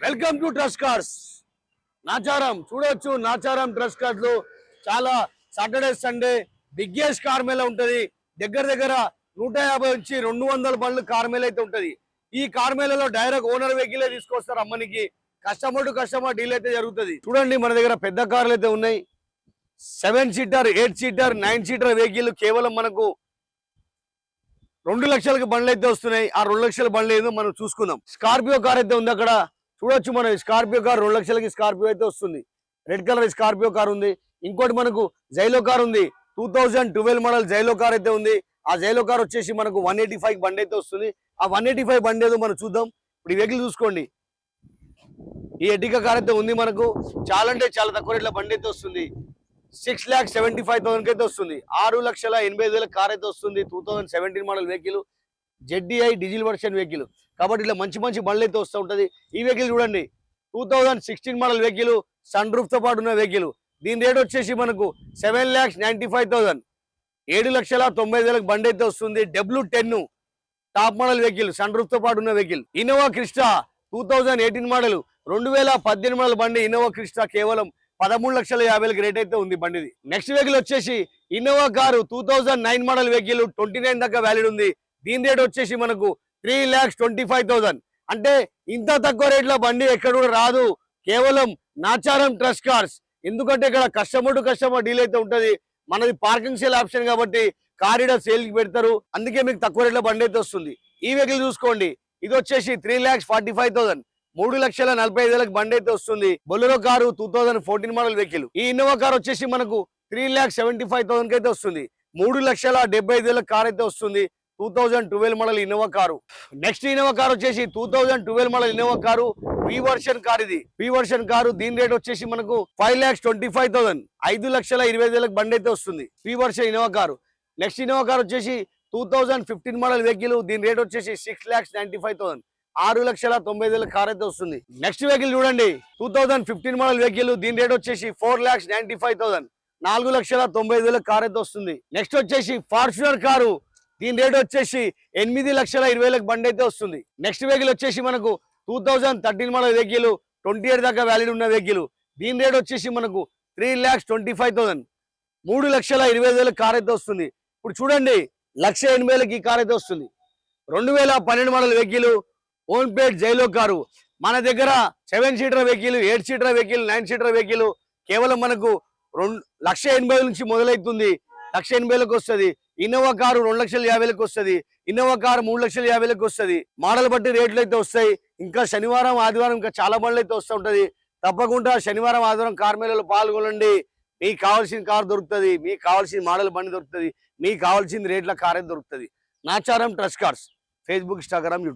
Welcome to trust cars Nacharam చూడొచ్చు. Nacharam trust cars లో చాలా Saturday Sunday biggest car Mela ఉంటది. దగ్గర దగ్గర 150 నుంచి 200 బండ్లు కార్ మేళ అయితే ఉంటది. ఈ కార్ మేళలో డైరెక్ట్ ఓనర్ వెహికల్ తీసుకొస్తారు అమ్మనికి. కస్టమర్ టు కస్టమర్ డీల్ అయితే జరుగుతుంది. చూడండి మన దగ్గర పెద్ద కార్లు అయితే ఉన్నాయి. 7 సీటర్ 8 సీటర్ 9 సీటర్ వెహికల్ కేవలం మనకు 2 లక్షలకు బండ్లు అయితే వస్తున్నాయి. ఆ 2 లక్షల బండ్లు ఏదో మనం చూసుకుందాం. స్కార్పియో కార్ అయితే ఉంది అక్కడ చూడొచ్చు. మనం స్కార్పియో కార్ 2 లక్షలకి స్కార్పియో అయితే వస్తుంది. రెడ్ కలర్ స్కార్పియో కార్ ఉంది. ఇంకోటి మనకు జైలో కార్ ఉంది. 2012 మోడల్ జైలో కార్ అయితే ఉంది. ఆ జైలో కార్ వచ్చేసి మనకు 185 బండి అయితే వస్తుంది. ఆ 185 బండి ఏదో మనం చూద్దాం. ఇప్పుడు ఈ వెహికల్ చూసుకోండి. ఈ ఎటికా కార్ అయితే ఉంది మనకు. చాలా అంటే చాలా తక్కువ రేట్ల బండి అయితే వస్తుంది. 6,75,000 అయితే వస్తుంది. 6,85,000 కార్ అయితే వస్తుంది. 2017 model vehicle ZDi diesel version vehicle. కాబట్టి ఇలా మంచి మంచి బండ్లు అయితే వస్తూ ఉంటుంది. ఈ వెహికల్ చూడండి 2016 మోడల్ వెహికల్ సన్ రూఫ్ తో పాటు ఉన్న వెహికల్. దీని రేట్ వచ్చేసి మనకు 7,95,000 7,90,000 బండి అయితే వస్తుంది. W10 top model vehicle sunroof తో పాటు ఉన్న vehicle. Innova Crysta 2018 model 2018 model బండి ఇన్నోవా క్రిస్టా కేవలం 13,50,000 రేట్ అయితే ఉంది బండిది. నెక్స్ట్ వెహికల్ వచ్చేసి ఇన్నోవా కారు 2009 మోడల్ వెహికల్ 29 దాకా వ్యాలిడ్ ఉంది. దీని రేట్ వచ్చేసి మనకు 3,25,000. అంటే ఇంత తక్కువ రేట్ల బండి ఎక్కడ కూడా రాదు. కేవలం నాచారం ట్రస్ట్ కార్స్. ఎందుకంటే ఇక్కడ కస్టమర్ టు కస్టమర్ డీల్ అయితే ఉంటది. మనది పార్కింగ్ సేల్ ఆప్షన్ కాబట్టి కారిడార్ సేల్ కి పెడతారు. అందుకే మీకు తక్కువ రేట్ల బండి అయితే వస్తుంది. ఈ వెహికల్ చూసుకోండి. ఇది వచ్చేసి 3,45,000 3,45,000 బండి అయితే వస్తుంది. Bolero car 2014 model vehicle. ఈ ఇన్నోవా కార్ వచ్చేసి మనకు 3,75,000 అయితే వస్తుంది. 3,75,000 కార్ అయితే వస్తుంది. 2012 model Innova car. Next Innova car వచ్చేసి 2012 model Innova car P version car. ఇది పి వర్షన్ కారు. దీని రేట్ వచ్చేసి మనకు 5,25,000 5,20,000 బండి అయితే వస్తుంది. P version Innova car. Next Innova car వచ్చేసి 2015 మోడల్ వెహికల్. దీని రేట్ వచ్చేసి 6,95,000 6,90,000 కార్ అయితే వస్తుంది. నెక్స్ట్ వెహికల్ చూడండి 2015 మోడల్ వెహికల్. దీని రేట్ వచ్చేసి 4,95,000 4,90,000 కార్ అయితే వస్తుంది. నెక్స్ట్ వచ్చేసి ఫార్చునర్ కారు. దీని రేట్ వచ్చేసి 8,20,000 బండి అయితే వస్తుంది. నెక్స్ట్ వెహికల్ వచ్చేసి మనకు 2013 మోడల్ వెహికల్ 28 దాకా వ్యాలిడ్ ఉన్న వెహికల్. దీని రేట్ వచ్చేసి మనకు 3,25,000 3,20,000 కార్ అయితే వస్తుంది. ఇప్పుడు చూడండి 1,80,000 ఈ కార్ అయితే వస్తుంది. 2012 మోడల్ వెహికల్ ఓన్ పేడ్ జైలో కారు. మన దగ్గర 7 seater vehicle 8 seater vehicle 9 seater vehicle కేవలం మనకు 1,80,000 నుంచి మొదలవుతుంది. 1,80,000 వస్తుంది. ఇన్నోవా కారు 2,50,000 వస్తుంది. ఇన్నోవా కారు 3,50,000 వస్తుంది. మోడల్ బట్టి రేట్లు అయితే వస్తాయి. ఇంకా శనివారం ఆదివారం ఇంకా చాలా బండ్లు అయితే వస్తూ ఉంటది. తప్పకుండా శనివారం ఆదివారం కార్ మేళలో పాల్గొనండి. మీకు కావాల్సిన కార్ దొరుకుతుంది. మీకు కావాల్సిన మోడల్ బండి దొరుకుతుంది. మీకు కావాల్సిన రేట్ల కార్ అయితే దొరుకుతుంది. Nacharam trust cars Facebook Instagram YouTube.